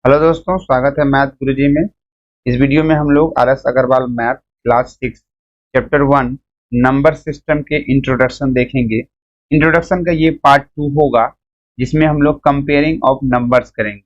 Hello दोस्तों, स्वागत है मैथ गुरुजी में। इस वीडियो में हम लोग R S Agarwal math class 6 chapter 1 number system के इंट्रोडक्शन देखेंगे। इंट्रोडक्शन का ये पार्ट 2 होगा जिसमें हम लोग कंपेयरिंग ऑफ नंबर्स करेंगे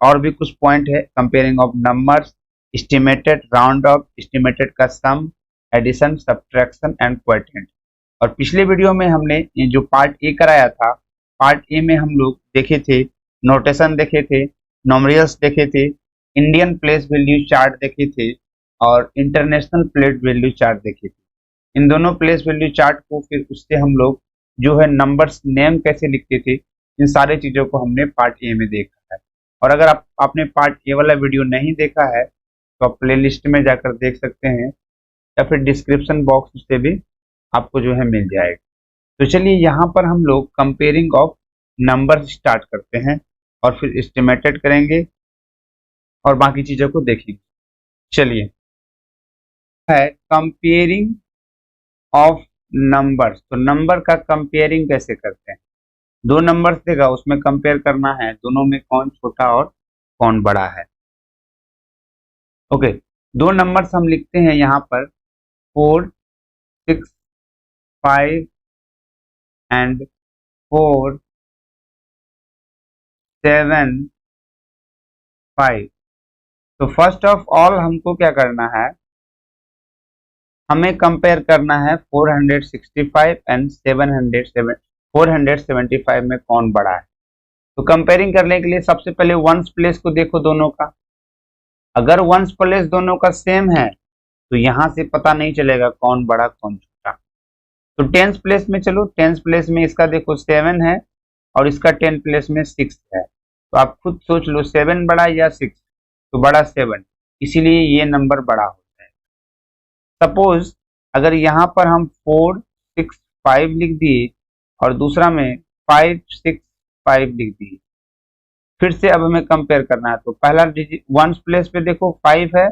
और भी कुछ पॉइंट है। Comparing of numbers, estimated, round of, estimated का सम, एडिशन, सब्ट्रैक्शन एंड क्वोटिएंट। और पिछले वीडियो में हमने ये जो पार्ट ए कराया था, पार्ट ए में हम लोग देखे थे, नोटेशन देखे थे, नॉमिनल्स देखे थे, इंडियन प्लेस वैल्यू चार्ट देखे थे और इंटरनेशनल प्लेस वैल्यू चार्ट देखे थे। इन दोनों प्लेस वैल्यू चार्ट को फिर उससे हम लोग जो है नंबर्स नेम कैसे लिखते थे, इन सारे चीजों को हमने पार्ट ए में देखा है। और अगर आपने पार्ट ए वाला वीडियो नहीं देखा है तो आप प्ले लिस्ट में जाकर देख सकते हैं या फिर डिस्क्रिप्शन बॉक्स से भी आपको जो है मिल जाएगा। तो चलिए यहाँ पर हम लोग कंपेयरिंग ऑफ नंबर स्टार्ट करते हैं और फिर एस्टिमेटेड करेंगे और बाकी चीजों को देखेंगे। चलिए, है कंपेयरिंग ऑफ नंबर्स। तो नंबर का कंपेयरिंग कैसे करते हैं? दो नंबर्स देगा, उसमें कंपेयर करना है दोनों में कौन छोटा और कौन बड़ा है। ओके, दो नंबर्स हम लिखते हैं यहाँ पर 4, 6, 5 एंड 4, 7, 5। तो फर्स्ट ऑफ ऑल हमको क्या करना है, हमें कंपेयर करना है 465 एंड 475 में कौन बड़ा है। तो कंपेयरिंग करने के लिए सबसे पहले वंस प्लेस को देखो दोनों का। अगर वंस प्लेस दोनों का सेम है तो यहां से पता नहीं चलेगा कौन बड़ा कौन छोटा। तो टेंस प्लेस में चलो, टेंस प्लेस में इसका देखो 7 है और इसका 10 प्लेस में 6 है। तो आप खुद सोच लो 7 बड़ा या 6, तो बड़ा 7, इसीलिए ये नंबर बड़ा हो जाएगा। सपोज अगर यहाँ पर हम 4, 6, 5 लिख दिए और दूसरा में 5, 6, 5 लिख दिए, फिर से अब हमें कंपेयर करना है। तो पहला डिजिट वंस प्लेस पे देखो 5 है,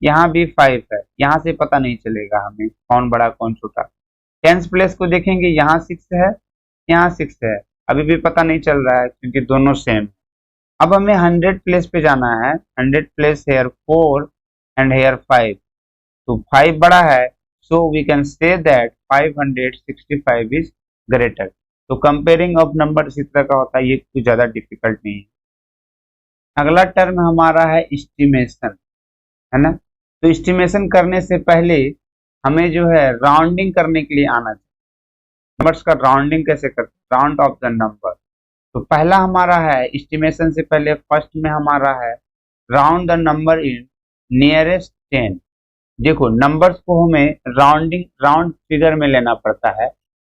यहाँ भी 5 है, यहाँ से पता नहीं चलेगा हमें कौन बड़ा कौन छोटा। टेंस प्लेस को देखेंगे, यहाँ 6 है, यहाँ 6 है, अभी भी पता नहीं चल रहा है क्योंकि दोनों सेम। अब हमें 100 प्लेस पे जाना है। 100 प्लेस हेयर 4 एंड हेयर 5, तो 5 बड़ा है, so we can say that 565 is greater. तो कंपेयरिंग ऑफ नंबर इसी तरह का होता है, ये कुछ ज्यादा डिफिकल्ट नहीं है। अगला टर्म हमारा है एस्टिमेशन, है ना। तो एस्टिमेशन करने से पहले हमें जो है राउंडिंग करने के लिए आना चाहिए। नंबर्स का राउंडिंग कैसे करते हैं, राउंड ऑफ द नंबर। तो पहला हमारा है एस्टिमेशन से पहले फर्स्ट में हमारा है round the number in nearest 10। देखो नंबर्स को हमें राउंड फिगर में लेना पड़ता है,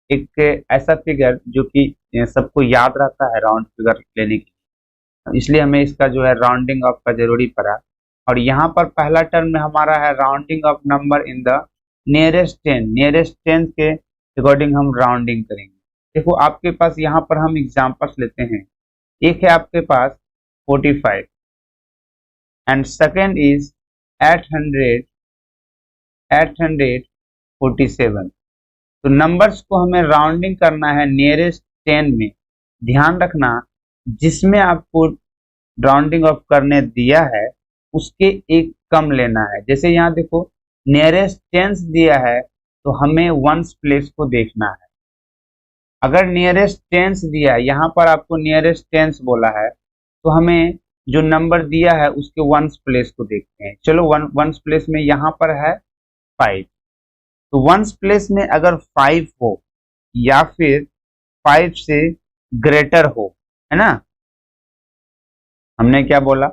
एक ऐसा फिगर जो कि सबको याद रहता है राउंड फिगर लेने की, इसलिए हमें इसका जो है राउंडिंग ऑफ का जरूरी पड़ा। और यहाँ पर पहला टर्म में हमारा है rounding off number in the nearest 10। Nearest 10 के अकॉर्डिंग हम राउंडिंग करेंगे। देखो आपके पास यहाँ पर हम एग्जांपल्स लेते हैं। एक है आपके पास 45 एंड सेकेंड इज 847। तो नंबर्स को हमें राउंडिंग करना है नियरेस्ट 10 में। ध्यान रखना, जिसमें आपको राउंडिंग ऑफ करने दिया है उसके एक कम लेना है। जैसे यहाँ देखो नियरेस्ट टेंस दिया है तो हमें वंस प्लेस को देखना है। अगर नियरेस्ट टेंस दिया, यहाँ पर आपको नियरेस्ट टेंस बोला है, तो हमें जो नंबर दिया है उसके वंस प्लेस को देखते हैं। चलो वंस प्लेस में यहाँ पर है 5, तो वंस प्लेस में अगर 5 हो या फिर 5 से ग्रेटर हो, है ना। हमने क्या बोला,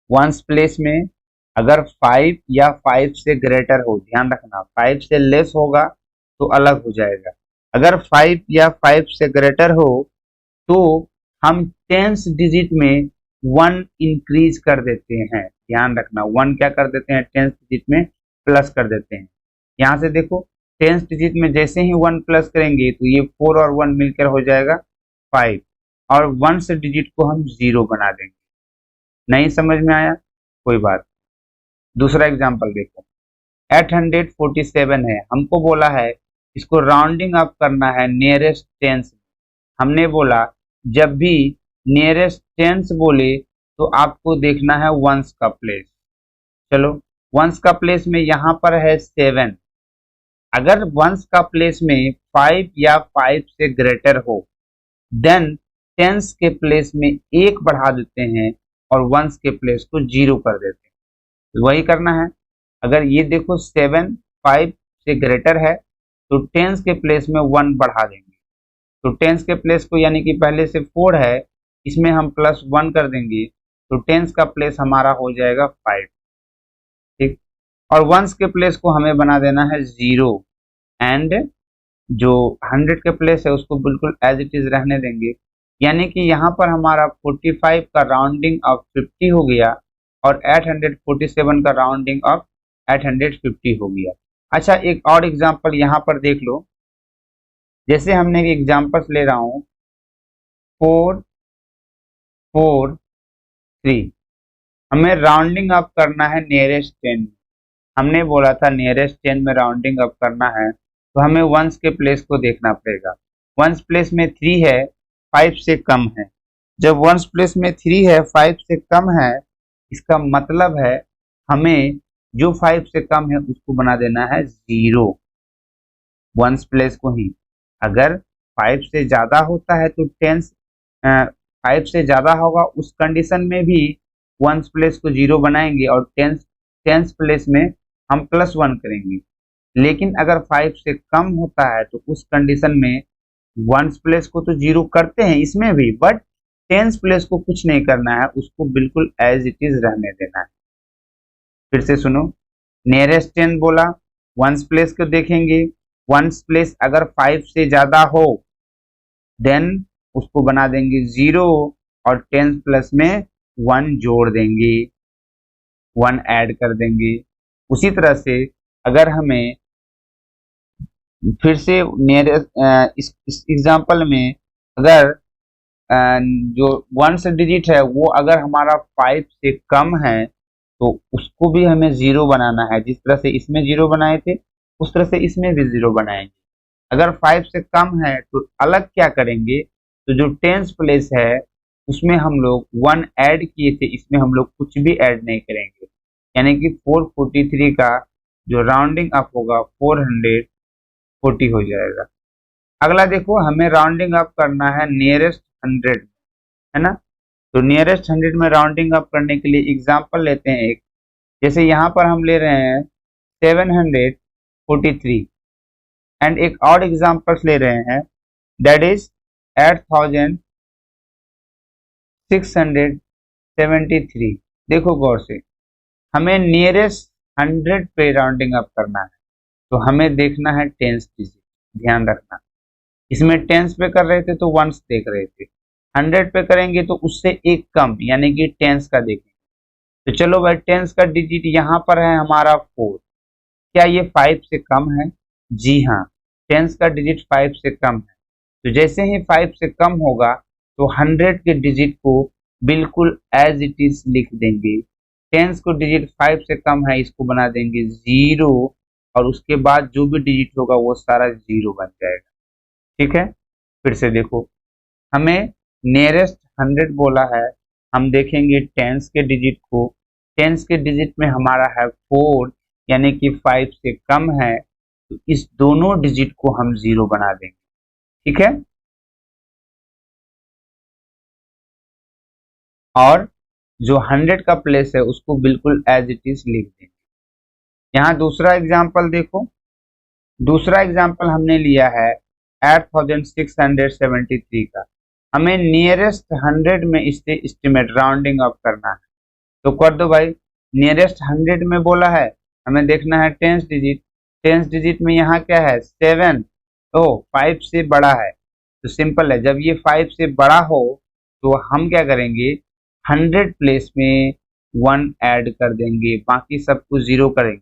वंस प्लेस में अगर 5 या 5 से ग्रेटर हो, ध्यान रखना 5 से लेस होगा तो अलग हो जाएगा। अगर 5 या 5 से ग्रेटर हो तो हम टेंस डिजिट में 1 इंक्रीज कर देते हैं। ध्यान रखना 1 क्या कर देते हैं, टेंस डिजिट में प्लस कर देते हैं। यहाँ से देखो टेंस डिजिट में जैसे ही 1 प्लस करेंगे तो ये 4 और 1 मिलकर हो जाएगा 5, और 1 से डिजिट को हम 0 बना देंगे। नहीं समझ में आया, कोई बात। दूसरा एग्जांपल देखो, 847 है, हमको बोला है इसको राउंडिंग अप करना है नियरेस्ट टेंस। हमने बोला जब भी नियरेस्ट टेंस बोले तो आपको देखना है वंस का प्लेस। चलो, वंस का प्लेस में यहाँ पर है 7। अगर वंस का प्लेस में 5 या 5 से ग्रेटर हो, देन टेंस के प्लेस में 1 बढ़ा देते हैं और वंस के प्लेस को 0 कर देते हैं। तो वही करना है। अगर ये देखो 7 5 से ग्रेटर है तो टेंस के प्लेस में 1 बढ़ा देंगे। तो टेंस के प्लेस को, यानी कि पहले से 4 है, इसमें हम +1 कर देंगे तो टेंस का प्लेस हमारा हो जाएगा 5। ठीक। और वंस के प्लेस को हमें बना देना है 0 एंड जो 100 के प्लेस है उसको बिल्कुल एज इट इज रहने देंगे। यानी कि यहाँ पर हमारा 45 का राउंडिंग ऑफ 50 हो गया और 847 का राउंडिंग ऑफ 850 हो गया। अच्छा, एक और एग्जांपल यहाँ पर देख लो। जैसे हमने एग्जांपल्स ले रहा हूँ 4 4 3, हमें राउंडिंग अप करना है नियरेस्ट 10। हमने बोला था नियरेस्ट 10 में राउंडिंग अप करना है तो हमें वंस के प्लेस को देखना पड़ेगा। वंस प्लेस में 3 है, 5 से कम है। जब वंस प्लेस में 3 है, 5 से कम है, इसका मतलब है हमें जो 5 से कम है उसको बना देना है 0, वंस प्लेस को ही। अगर 5 से ज्यादा होता है तो 5 से ज्यादा होगा, उस कंडीशन में भी वंस प्लेस को 0 बनाएंगे और टेंस प्लेस में हम +1 करेंगे। लेकिन अगर 5 से कम होता है तो उस कंडीशन में वंस प्लेस को तो 0 करते हैं इसमें भी, बट टेंस प्लेस को कुछ नहीं करना है, उसको बिल्कुल एज इट इज रहने देना है। फिर से सुनो, नियरेस्ट 10 बोला, वंस प्लेस को देखेंगे। वंस प्लेस अगर 5 से ज्यादा हो देन उसको बना देंगे 0 और टेंस प्लेस में 1 जोड़ देंगे, 1 ऐड कर देंगे। उसी तरह से अगर हमें फिर से नियरेस्ट इस एग्जांपल में अगर जो वंस डिजिट है वो अगर हमारा 5 से कम है तो उसको भी हमें 0 बनाना है। जिस तरह से इसमें 0 बनाए थे उस तरह से इसमें भी 0 बनाएंगे। अगर 5 से कम है तो अलग क्या करेंगे, तो जो टेंस प्लेस है उसमें हम लोग 1 ऐड किए थे, इसमें हम लोग कुछ भी ऐड नहीं करेंगे। यानी कि 443 का जो राउंडिंग अप होगा 440 हो जाएगा। अगला देखो, हमें राउंडिंग अप करना है नियरेस्ट 100 में, है ना। तो नियरेस्ट 100 में राउंडिंग अप करने के लिए एग्जांपल लेते हैं एक। जैसे यहाँ पर हम ले रहे हैं 743 एंड एक और एग्जांपल्स ले रहे हैं दैट इज 8673। देखो गौर से, हमें नियरेस्ट 100 पे राउंडिंग अप करना है तो हमें देखना है टेंस डिजिट। ध्यान रखना, इसमें टेंस पे कर रहे थे तो वंस देख रहे थे, 100 पे करेंगे तो उससे एक कम यानी कि टेंस का देखेंगे। तो चलो भाई, टेंस का डिजिट यहाँ पर है हमारा 4। क्या ये 5 से कम है? जी हाँ, टेंस का डिजिट 5 से कम है। तो जैसे ही 5 से कम होगा तो 100 के डिजिट को बिल्कुल एज इट इज लिख देंगे। टेंस को डिजिट 5 से कम है, इसको बना देंगे 0 और उसके बाद जो भी डिजिट होगा वो सारा 0 बन जाएगा। ठीक है, फिर से देखो, हमें नियरेस्ट 100 बोला है, हम देखेंगे टेंस के डिजिट को। टेंस के डिजिट में हमारा है 4 यानी कि 5 से कम है, तो इस दोनों डिजिट को हम 0 बना देंगे। ठीक है, और जो 100 का प्लेस है उसको बिल्कुल एज इट इज लिख देंगे। यहाँ दूसरा एग्जाम्पल देखो, दूसरा एग्जाम्पल हमने लिया है 8673 का। हमें नियरेस्ट 100 में इससे एस्टिमेट राउंडिंग अप करना है, तो कर दो भाई। नियरेस्ट 100 में बोला है हमें देखना है टेंस डिजिट। टेंस डिजिट में यहाँ क्या है 7, तो 5 से बड़ा है। तो सिंपल है, जब ये 5 से बड़ा हो तो हम क्या करेंगे, 100 प्लेस में 1 ऐड कर देंगे, बाकी सबको 0 करेंगे।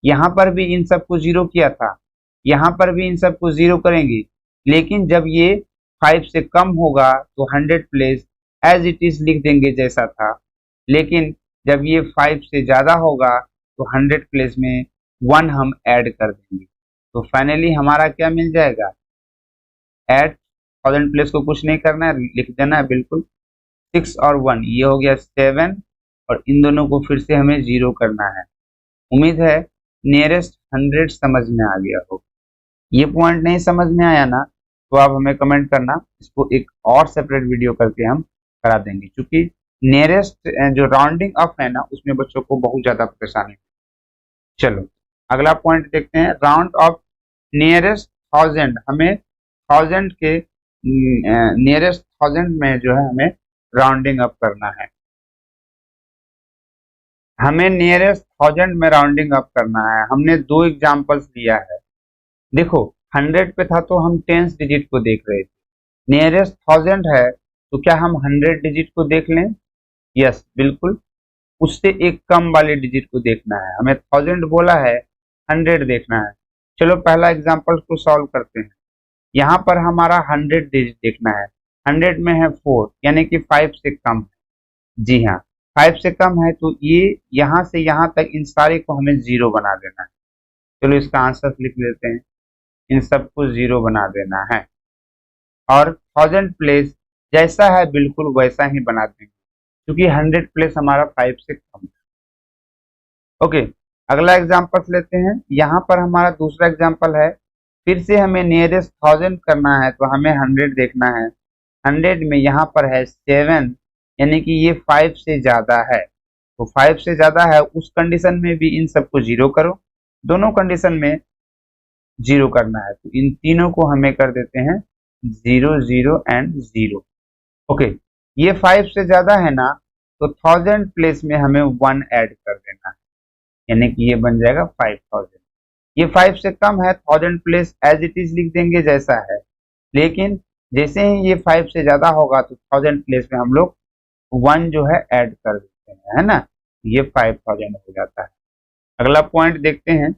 यहाँ पर भी इन सबको 0 किया था, यहाँ पर भी इन सबको 0 करेंगे। लेकिन जब ये 5 से कम होगा तो 100 प्लेस एज इट इज लिख देंगे जैसा था। लेकिन जब ये 5 से ज़्यादा होगा तो 100 प्लेस में 1 हम ऐड कर देंगे। तो फाइनली हमारा क्या मिल जाएगा, 8000 प्लेस को कुछ नहीं करना है, लिख देना है बिल्कुल 6 और 1 ये हो गया 7 और इन दोनों को फिर से हमें 0 करना है। उम्मीद है नियरेस्ट 100 समझ में आ गया हो। ये पॉइंट नहीं समझ में आया ना तो आप हमें कमेंट करना, इसको एक और सेपरेट वीडियो करके हम करा देंगे, क्योंकि नियरेस्ट जो राउंडिंग अप है ना उसमें बच्चों को बहुत ज्यादा परेशानी है। चलो अगला पॉइंट देखते हैं, राउंड ऑफ नियरेस्ट 1000। हमें 1000 के नियरेस्ट 1000 में जो है हमें राउंडिंग अप करना है। हमें नियरेस्ट 1000 में राउंडिंग अप करना है। हमने 2 एग्जांपल्स लिया है। देखो 100 पे था तो हम 10th डिजिट को देख रहे थे, नियरेस्ट 1000 है तो क्या हम 100 डिजिट को देख लें? यस बिल्कुल, उससे एक कम वाले डिजिट को देखना है। हमें 1000 बोला है, 100 देखना है। चलो पहला एग्जांपल को सॉल्व करते हैं। यहाँ पर हमारा 100 डिजिट देखना है, 100 में है 4 यानी कि 5 से कम है। जी हाँ 5 से कम है तो ये यहाँ से यहाँ तक इन सारे को हमें 0 बना देना है। चलो इसका आंसर लिख लेते हैं, इन सबको 0 बना देना है और 1000 प्लेस जैसा है बिल्कुल वैसा ही बना देंगे, क्योंकि 100 प्लेस हमारा 5 से कम है। ओके अगला एग्जांपल लेते हैं। यहाँ पर हमारा दूसरा एग्जांपल है, फिर से हमें नियरेस्ट 1000 करना है तो हमें 100 देखना है। 100 में यहाँ पर है 7 यानी कि ये 5 से ज्यादा है, तो 5 से ज्यादा है उस कंडीशन में भी इन सबको 0 करो, दोनों कंडीशन में 0 करना है तो इन तीनों को हमें कर देते हैं 0 0 एंड 0। ओके ये 5 से ज्यादा है ना तो 1000 प्लेस में हमें 1 ऐड कर देना है, यानी कि ये बन जाएगा 5000। ये 5 से कम है, 1000 प्लेस एज इट इज लिख देंगे जैसा है, लेकिन जैसे ही ये 5 से ज्यादा होगा तो 1000 प्लेस में हम लोग 1 जो है ऐड कर देते हैं, है ना, ये 5000 हो जाता है। अगला पॉइंट देखते हैं।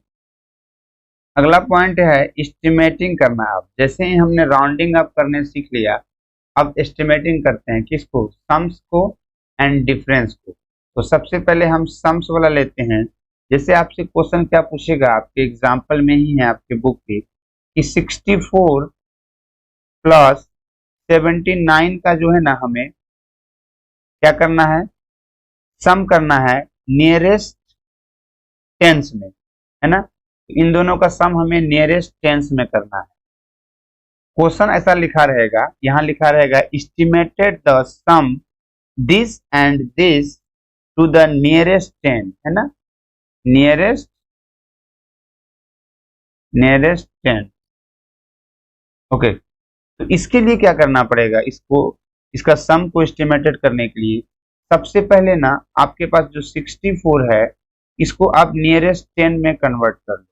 अगला पॉइंट है एस्टिमेटिंग करना। अब जैसे ही हमने राउंडिंग अप करने सीख लिया, अब एस्टिमेटिंग करते हैं किसको? सम्स को एंड डिफरेंस को। तो सबसे पहले हम सम्स वाला लेते हैं। जैसे आपसे क्वेश्चन क्या पूछेगा, आपके एग्जाम्पल में ही है आपके बुक पे, कि 64 प्लस 79 का जो है ना हमें क्या करना है? सम करना है नियरेस्ट टेंस में, है ना। इन दोनों का सम हमें नियरेस्ट टेंस में करना है। क्वेश्चन ऐसा लिखा रहेगा, यहाँ लिखा रहेगा estimated the sum this and this to the nearest ten, है ना, नियरेस्ट टेन। ओके तो इसके लिए क्या करना पड़ेगा? इसका सम को एस्टिमेटेड करने के लिए सबसे पहले ना आपके पास जो 64 है इसको आप नियरेस्ट 10 में कन्वर्ट कर दो।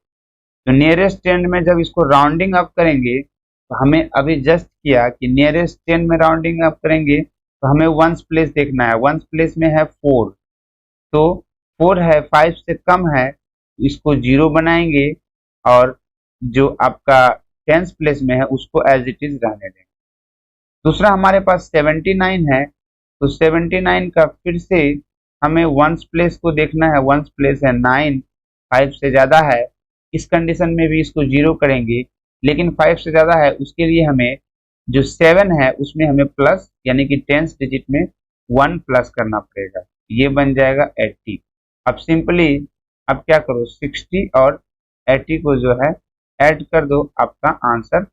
तो नियरेस्ट 10 में जब इसको राउंडिंग अप करेंगे तो हमें अभी जस्ट किया कि नियरेस्ट 10 में राउंडिंग अप करेंगे तो हमें वंस प्लेस देखना है। वंस प्लेस में है 4, तो 4 है, 5 से कम है तो इसको 0 बनाएंगे और जो आपका 10th प्लेस में है उसको एज इट इज रहने देंगे। दूसरा हमारे पास 79 है, तो 79 का फिर से हमें वंस प्लेस को देखना है। वंस प्लेस है 9, 5 से ज्यादा है, इस कंडीशन में भी इसको 0 करेंगे, लेकिन 5 से ज्यादा है उसके लिए हमें जो 7 है उसमें हमें प्लस यानी कि 10th डिजिट में 1 प्लस करना पड़ेगा, ये बन जाएगा 80। अब सिंपली अब क्या करो, 60 और 80 को जो है ऐड कर दो, आपका आंसर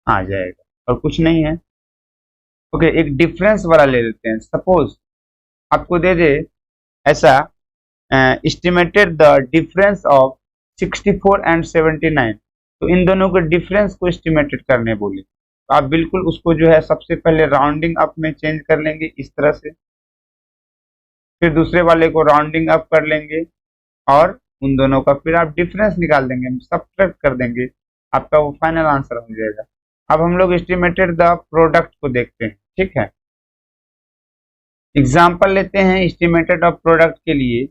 आ जाएगा और कुछ नहीं है। ओके एक डिफरेंस वाला ले लेते हैं। सपोज आपको दे दे ऐसा, estimated the difference of 64 and 79, तो इन दोनों के डिफरेंस को एस्टिमेटेड करने बोले तो आप बिल्कुल उसको जो है सबसे पहले राउंडिंग अप में चेंज कर लेंगे इस तरह से, फिर दूसरे वाले को राउंडिंग अप कर लेंगे और उन दोनों का फिर आप डिफरेंस निकाल देंगे, सब्ट्रैक्ट कर देंगे, आपका वो फाइनल आंसर हो जाएगा। अब हम लोग एस्टिमेटेड द प्रोडक्ट को देखते हैं, ठीक है। एग्जाम्पल लेते हैं एस्टिमेटेड ऑफ प्रोडक्ट के लिए।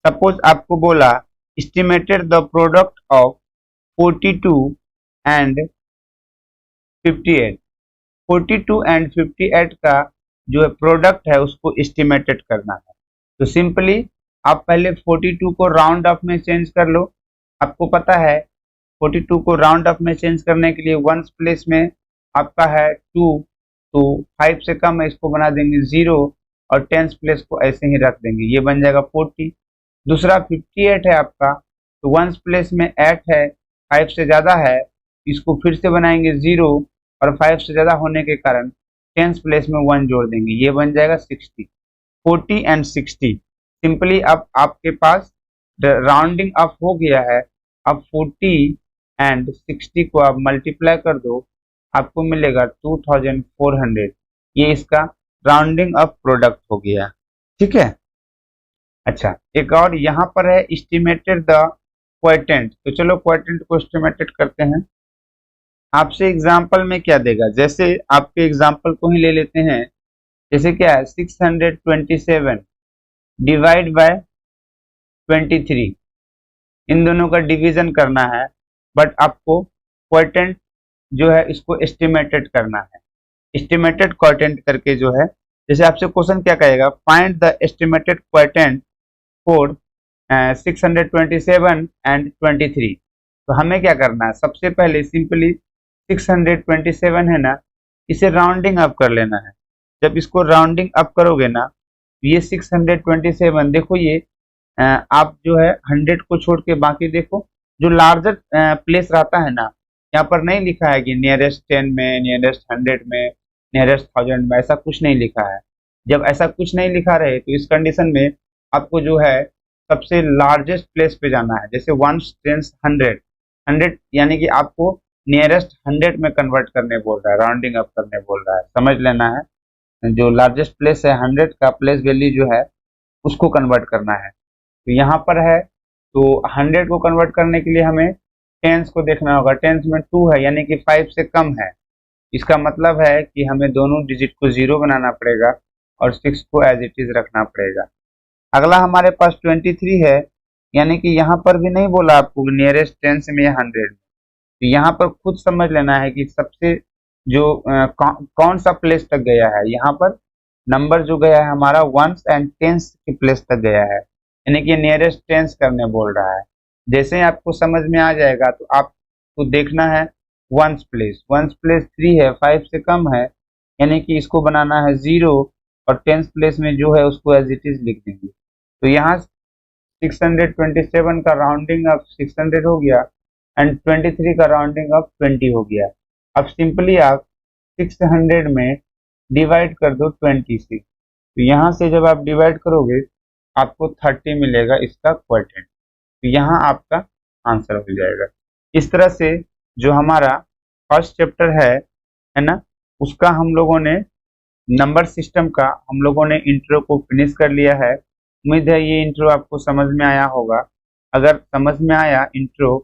सपोज आपको बोला estimated the product of 42 and 58। 42 and 58 का जो है प्रोडक्ट है उसको एस्टिमेटेड करना है। तो सिंपली आप पहले 42 को राउंड ऑफ में चेंज कर लो। आपको पता है 42 को राउंड ऑफ में चेंज करने के लिए वंस प्लेस में आपका है 2, तो 5 से कम है, इसको बना देंगे 0 और टेंस प्लेस को ऐसे ही रख देंगे, ये बन जाएगा 40। दूसरा 58 है आपका, तो वंस प्लेस में 8 है, 5 से ज़्यादा है, इसको फिर से बनाएंगे 0 और 5 से ज़्यादा होने के कारण टेंस प्लेस में 1 जोड़ देंगे, ये बन जाएगा 60। 40 एंड 60 सिंपली अब आपके पास राउंडिंग अप हो गया है। अब 40 एंड 60 को आप मल्टीप्लाई कर दो, आपको मिलेगा 2400। ये इसका राउंडिंग अप प्रोडक्ट हो गया, ठीक है। अच्छा, एक और यहाँ पर है एस्टिमेटेड द क्वोटिएंट, तो चलो क्वोटिएंट को एस्टिमेटेड करते हैं। आपसे एग्जाम्पल में क्या देगा, जैसे आपके एग्जाम्पल को ही ले लेते हैं। जैसे क्या है 627 डिवाइड बाय 23, इन दोनों का डिवीजन करना है, बट आपको क्वोटिएंट जो है इसको एस्टिमेटेड करना है। एस्टिमेटेड क्वोटिएंट करके जो है, जैसे आपसे क्वेश्चन क्या कहेगा, find the estimated quotient for 627 and 23। तो हमें क्या करना है, सबसे पहले सिंपली 627 है ना, इसे राउंडिंग अप कर लेना है। जब इसको राउंडिंग अप करोगे ना, ये 627 देखो, ये आप जो है 100 को छोड़ के बाकी देखो, जो लार्जर प्लेस रहता है ना, यहाँ पर नहीं लिखा है कि नियरेस्ट 10 में, नियरेस्ट 100 में, नियरेस्ट 1000 में, ऐसा कुछ नहीं लिखा है। जब ऐसा कुछ नहीं लिखा रहे तो इस कंडीशन में आपको जो है सबसे लार्जेस्ट प्लेस पे जाना है। जैसे 1 10 100 यानी कि आपको नियरेस्ट 100 में कन्वर्ट करने बोल रहा है, राउंडिंग अप करने बोल रहा है, समझ लेना है। जो लार्जेस्ट प्लेस है 100 का प्लेस वैल्यू जो है उसको कन्वर्ट करना है। तो यहाँ पर है, तो 100 को कन्वर्ट करने के लिए हमें टेंस को देखना होगा। टेंस में 2 है यानी कि 5 से कम है, इसका मतलब है कि हमें दोनों डिजिट को 0 बनाना पड़ेगा और 6 को एज इट इज रखना पड़ेगा। अगला हमारे पास 23 है, यानी कि यहाँ पर भी नहीं बोला आपको नियरेस्ट टेंस में या 100 में, तो यहाँ पर खुद समझ लेना है कि सबसे जो कौन सा प्लेस तक गया है। यहाँ पर नंबर जो गया है हमारा वंस एंड टेंस की प्लेस तक गया है, यानी कि नियरेस्ट टेंस करने बोल रहा है। जैसे ही आपको समझ में आ जाएगा तो आपको देखना है वंस प्लेस 3 है, 5 से कम है, यानी कि इसको बनाना है 0 और टेंस प्लेस में जो है उसको एज इट इज लिख देंगे। तो यहाँ 627 का राउंडिंग अप 600 हो गया एंड 23 का राउंडिंग अप 20 हो गया। अब सिंपली आप 600 में डिवाइड कर दो 20 से, तो यहाँ से जब आप डिवाइड करोगे आपको 30 मिलेगा इसका क्वोटिएंट, तो यहाँ आपका आंसर हो जाएगा। इस तरह से जो हमारा फर्स्ट चैप्टर है ना, उसका हम लोगों ने नंबर सिस्टम का हम लोगों ने इंट्रो को फिनिश कर लिया है। उम्मीद है ये इंट्रो आपको समझ में आया होगा। अगर समझ में आया इंट्रो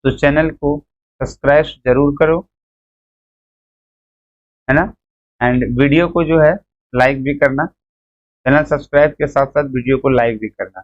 तो चैनल को सब्सक्राइब जरूर करो, है ना, एंड वीडियो को जो है लाइक भी करना। चैनल सब्सक्राइब के साथ साथ वीडियो को लाइक भी करना।